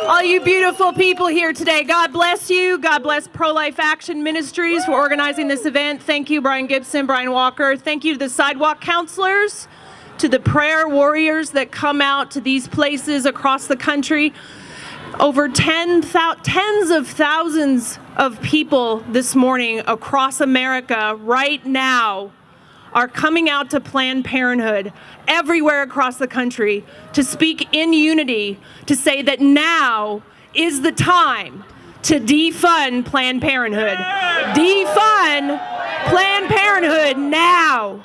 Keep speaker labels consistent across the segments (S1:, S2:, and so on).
S1: All you beautiful people here today, God bless you. God bless Pro-Life Action Ministries for organizing this event. Thank you, Brian Gibson, Brian Walker. Thank you to the sidewalk counselors, to the prayer warriors that come out to these places across the country. Over tens of thousands of people this morning across America right now are coming out to Planned Parenthood everywhere across the country to speak in unity, to say that now is the time to defund Planned Parenthood. Defund Planned Parenthood now.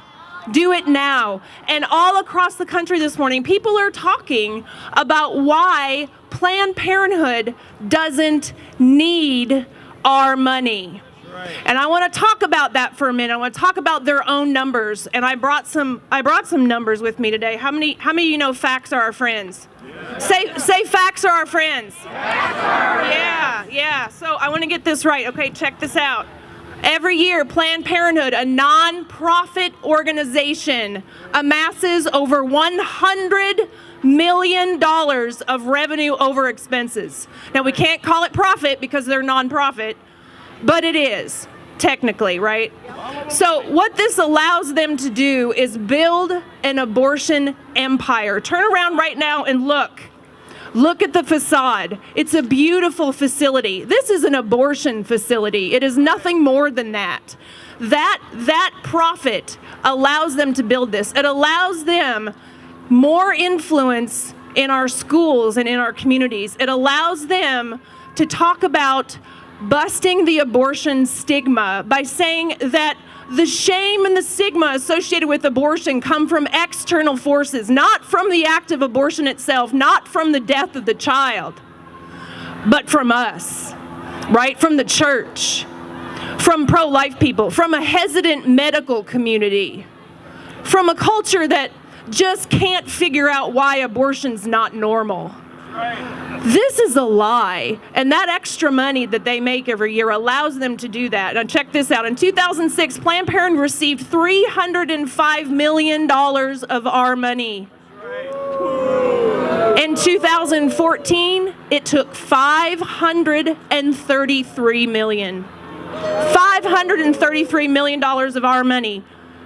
S1: Do it now. And all across the country this morning, people are talking about why Planned Parenthood doesn't need our money. And I want to talk about that for a minute. I want to talk about their own numbers. And I brought some numbers with me today. How many of you know facts are our friends? Yeah. Say facts are our friends. Yeah. So I want to get this right. Okay, check this out. Every year, Planned Parenthood, a non-profit organization, amasses over $100 million of revenue over expenses. Now, we can't call it profit because they're non-profit, but it is, technically, right? So what this allows them to do is build an abortion empire. Turn around right now and look. Look at the facade. It's a beautiful facility. This is an abortion facility. It is nothing more than that. That profit allows them to build this. It allows them more influence in our schools and in our communities. It allows them to talk about busting the abortion stigma by saying that the shame and the stigma associated with abortion come from external forces, not from the act of abortion itself, not from the death of the child, but from us, right? From the church, from pro-life people, from a hesitant medical community, from a culture that just can't figure out why abortion's not normal. This is a lie, and that extra money that they make every year allows them to do that. Now check this out. In 2006, Planned Parenthood received $305 million of our money. In 2014, it took $533 million. $533 million of our money.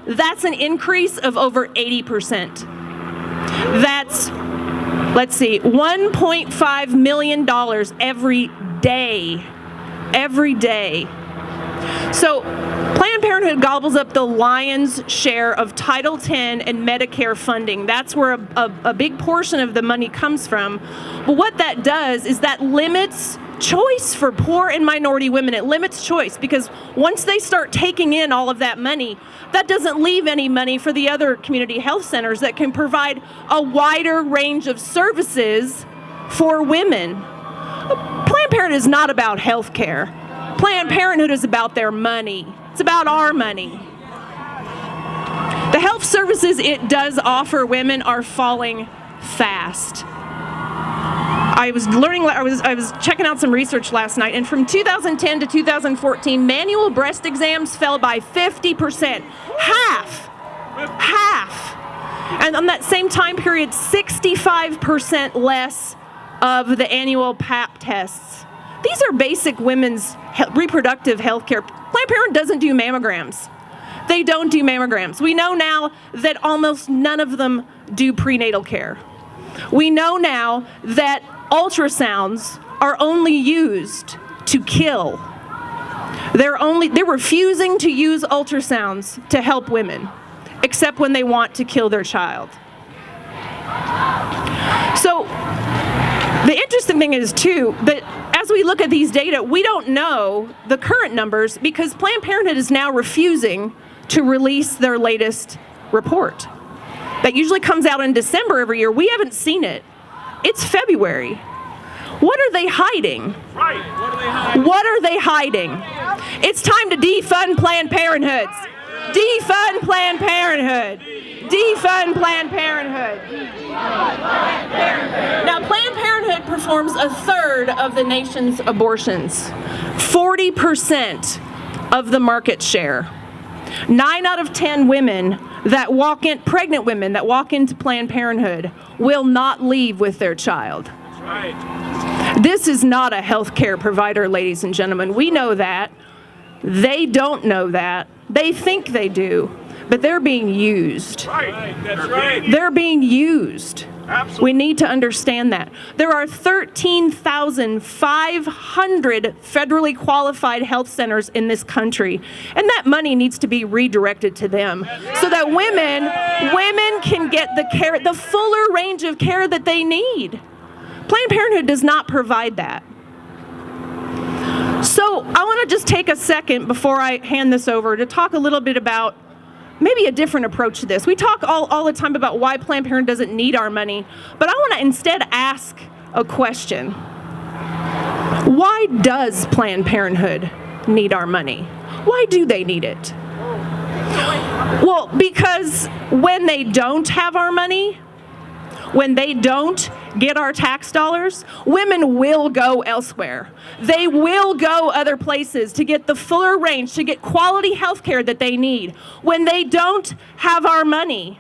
S1: That's an increase of over 80%. That's, let's see, $1.5 million every day. Every day. So Planned Parenthood gobbles up the lion's share of Title X and Medicare funding. That's where a big portion of the money comes from. But what that does is that limits choice for poor and minority women. It limits choice because once they start taking in all of that money, that doesn't leave any money for the other community health centers that can provide a wider range of services for women. Planned Parenthood is not about health care. Planned Parenthood is about their money. It's about our money. The health services it does offer women are falling fast. I was checking out some research last night, and from 2010 to 2014, manual breast exams fell by 50%. Half. And on that same time period, 65% less of the annual Pap tests. These are basic women's reproductive health care. Planned Parenthood doesn't do mammograms. They don't do mammograms. We know now that almost none of them do prenatal care. We know now that ultrasounds are only used to kill. They're refusing to use ultrasounds to help women, except when they want to kill their child. So the interesting thing is, too, that as we look at these data, we don't know the current numbers because Planned Parenthood is now refusing to release their latest report. That usually comes out in December every year. We haven't seen it. It's February. What are they hiding?
S2: Right.
S1: What are they hiding? It's time to defund Planned Parenthood. Defund Planned Parenthood. Defund Planned Parenthood. Now, Planned Parenthood performs a third of the nation's abortions. 40% of the market share. 9 out of 10 women that pregnant women that walk into Planned Parenthood will not leave with their child.
S2: Right.
S1: This is not a health care provider, ladies and gentlemen. We know that. They don't know that. They think they do, but they're being used.
S2: Right, that's right.
S1: They're being used.
S2: Absolutely.
S1: We need to understand that. There are 13,500 federally qualified health centers in this country, and that money needs to be redirected to them so that women can get the care, the fuller range of care that they need. Planned Parenthood does not provide that. So I want to just take a second before I hand this over to talk a little bit about maybe a different approach to this. We talk all the time about why Planned Parenthood doesn't need our money, but I want to instead ask a question. Why does Planned Parenthood need our money? Why do they need it? Well, because when they don't have our money, when they don't get our tax dollars, women will go elsewhere. They will go other places to get the fuller range, to get quality health care that they need. When they don't have our money,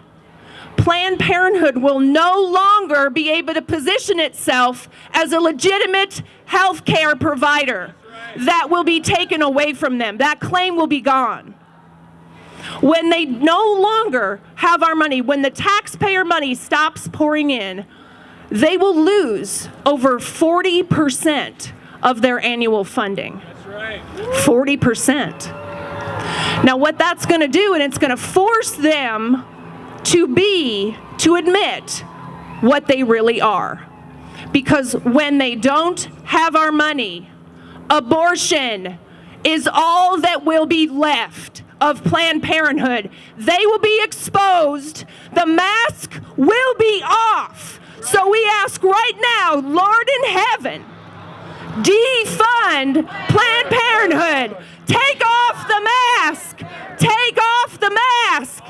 S1: Planned Parenthood will no longer be able to position itself as a legitimate health care provider. That will be taken away from them. That claim will be gone. When they no longer have our money, when the taxpayer money stops pouring in, they will lose over 40% of their annual funding.
S2: That's right.
S1: 40%. Now what that's going to do, and it's going to force them to admit what they really are. Because when they don't have our money, abortion is all that will be left of Planned Parenthood. They will be exposed. The mask will be off. So we ask right now, Lord in heaven, defund Planned Parenthood. Take off the mask. Take off the mask.